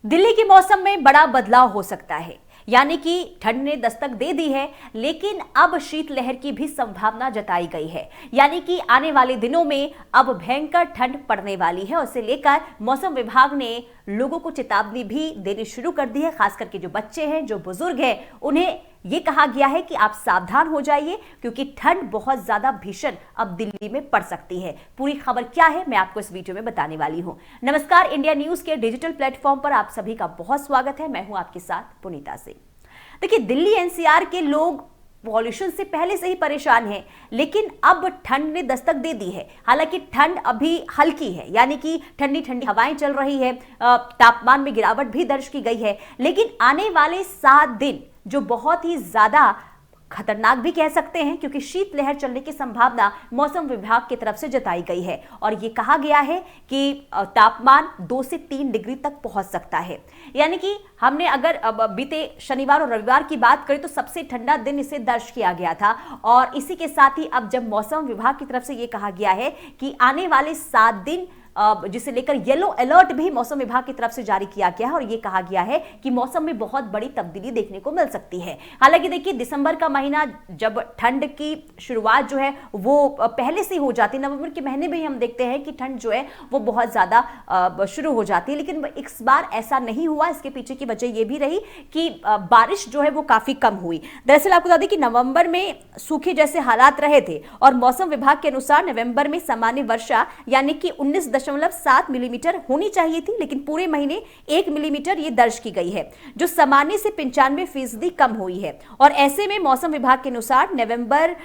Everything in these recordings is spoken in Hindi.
दिल्ली के मौसम में बड़ा बदलाव हो सकता है, यानी कि ठंड ने दस्तक दे दी है, लेकिन अब शीतलहर की भी संभावना जताई गई है। यानी कि आने वाले दिनों में अब भयंकर ठंड पड़ने वाली है और इसे लेकर मौसम विभाग ने लोगों को चेतावनी भी देनी शुरू कर दी है। खास करके जो बच्चे हैं, जो बुजुर्ग हैं, उन्हें ये कहा गया है कि आप सावधान हो जाइए, क्योंकि ठंड बहुत ज्यादा भीषण अब दिल्ली में पड़ सकती है। पूरी खबर क्या है, मैं आपको इस वीडियो में बताने वाली हूं। नमस्कार, इंडिया न्यूज के डिजिटल प्लेटफॉर्म पर आप सभी का बहुत स्वागत है। मैं हूं आपके साथ पुनीता सिंह। देखिए, दिल्ली एनसीआर के लोग पॉल्यूशन से पहले से ही परेशान हैं, लेकिन अब ठंड ने दस्तक दे दी है। हालांकि ठंड अभी हल्की है, यानी कि ठंडी ठंडी हवाएं चल रही है, तापमान में गिरावट भी दर्ज की गई है। लेकिन आने वाले 7 दिन जो बहुत ही ज्यादा खतरनाक भी कह सकते हैं, क्योंकि शीतलहर चलने की संभावना मौसम विभाग की तरफ से जताई गई है और ये कहा गया है कि तापमान 2 से 3 डिग्री तक पहुंच सकता है। यानी कि हमने अगर बीते शनिवार और रविवार की बात करें तो सबसे ठंडा दिन इसे दर्ज किया गया था और इसी के साथ ही अब जब मौसम विभाग की तरफ से ये कहा गया है कि आने वाले 7 दिन जिसे लेकर येलो अलर्ट भी मौसम विभाग की तरफ से जारी किया गया है और यह कहा गया है कि मौसम में बहुत बड़ी तब्दीली देखने को मिल सकती है। हालांकि देखिए, दिसंबर का महीना जब ठंड की शुरुआत जो है वो पहले से हो जाती है, नवंबर के महीने में ही हम देखते हैं कि ठंड जो है वो बहुत ज्यादा शुरू हो जाती है, लेकिन इस बार ऐसा नहीं हुआ। इसके पीछे की वजह यह भी रही कि बारिश जो है वो काफी कम हुई। दरअसल आपको बता दें कि नवंबर में सूखे जैसे हालात रहे थे और मौसम विभाग के अनुसार नवंबर में सामान्य वर्षा यानी कि 19.7 मिलीमीटर होनी चाहिए थी, लेकिन पूरे महीने 1 मिलीमीटर ये दर्ज की गई है, जो सामान्य से 95% कम हुई है। और ऐसे में मौसम विभाग के अनुसार नवंबर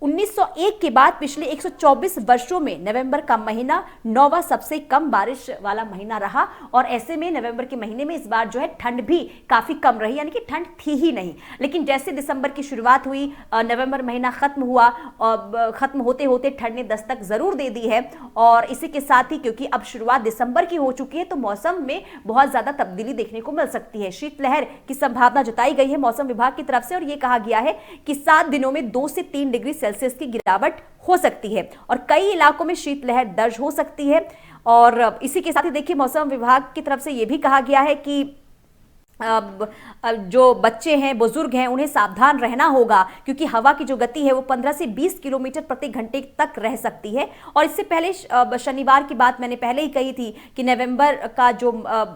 1901 के बाद पिछले 124 वर्षों में नवंबर का महीना 9वां सबसे कम बारिश वाला महीना रहा और ऐसे में नवंबर के महीने में इस बार जो है ठंड भी काफी कम रही, यानी कि ठंड थी ही नहीं। लेकिन जैसे दिसंबर की शुरुआत हुई, नवंबर महीना खत्म हुआ और खत्म होते होते ठंड ने दस्तक जरूर दे दी है और इसी के साथ ही क्योंकि अब शुरुआत दिसंबर की हो चुकी है तो मौसम में बहुत ज्यादा तब्दीली देखने को मिल सकती है। शीतलहर की संभावना जताई गई है मौसम विभाग की तरफ से और यह कहा गया है कि 7 दिनों में 2 से 3 डिग्री सेल्सियस की गिरावट हो सकती है और कई इलाकों में शीतलहर दर्ज हो सकती है। और इसी के साथ ही देखिए, मौसम विभाग की तरफ से यह भी कहा गया है कि जो बच्चे हैं, बुजुर्ग हैं, उन्हें सावधान रहना होगा, क्योंकि हवा की जो गति है वो 15 से 20 किलोमीटर प्रति घंटे तक रह सकती है। और इससे पहले शनिवार की बात मैंने पहले ही कही थी कि नवंबर का जो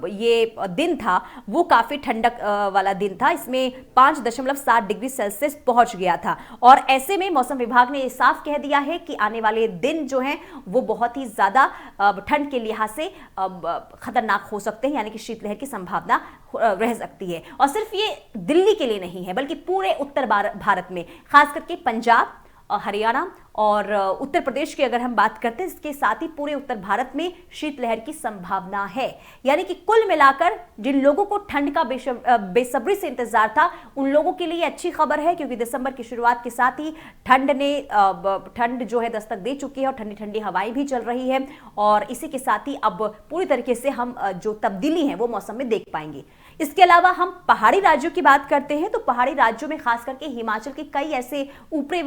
ये दिन था वो काफी ठंडक वाला दिन था, इसमें 5.7 डिग्री सेल्सियस पहुंच गया था। और ऐसे में मौसम विभाग ने साफ कह दिया है कि आने वाले दिन जो हैं वो बहुत ही ज्यादा ठंड के लिहाज से खतरनाक हो सकते हैं, यानी कि शीतलहर की संभावना रह सकती है। और सिर्फ ये दिल्ली के लिए नहीं है, बल्कि पूरे उत्तर भारत में, खास करके पंजाब, हरियाणा और उत्तर प्रदेश की अगर हम बात करते हैं, इसके साथ ही पूरे उत्तर भारत में शीतलहर की संभावना है। यानी कि कुल मिलाकर जिन लोगों को ठंड का बेसब्री से इंतजार था, उन लोगों के लिए अच्छी खबर है, क्योंकि दिसंबर की शुरुआत के साथ ही ठंड जो है दस्तक दे चुकी है और ठंडी ठंडी हवाएं भी चल रही है और इसी के साथ ही अब पूरी तरीके से हम जो तब्दीली है वो मौसम में देख पाएंगे। इसके अलावा हम पहाड़ी राज्यों की बात करते हैं तो पहाड़ी राज्यों में खास करके हिमाचल के कई ऐसे ऊपरी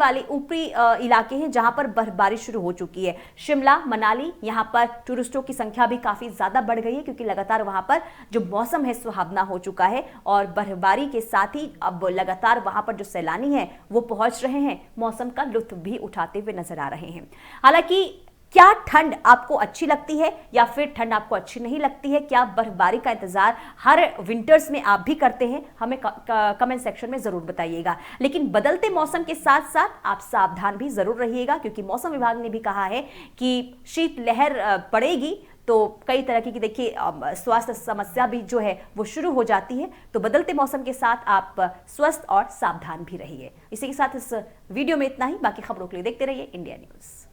इलाके हैं जहां पर बर्फबारी शुरू हो चुकी है। शिमला, मनाली, यहां पर टूरिस्टों की संख्या भी काफी ज्यादा बढ़ गई है, क्योंकि लगातार वहां पर जो मौसम है सुहावना हो चुका है और बर्फबारी के साथ ही अब लगातार वहां पर जो सैलानी है वो पहुंच रहे हैं, मौसम का लुत्फ भी उठाते हुए नजर आ रहे हैं। हालांकि क्या ठंड आपको अच्छी लगती है या फिर ठंड आपको अच्छी नहीं लगती है? क्या बर्फबारी का इंतजार हर विंटर्स में आप भी करते हैं? हमें कमेंट सेक्शन में जरूर बताइएगा। लेकिन बदलते मौसम के साथ साथ आप सावधान भी जरूर रहिएगा, क्योंकि मौसम विभाग ने भी कहा है कि शीतलहर पड़ेगी तो कई तरह की देखिए स्वास्थ्य समस्या भी जो है वो शुरू हो जाती है। तो बदलते मौसम के साथ आप स्वस्थ और सावधान भी रहिए। इसी के साथ इस वीडियो में इतना ही। बाकी खबरों के लिए देखते रहिए इंडिया न्यूज।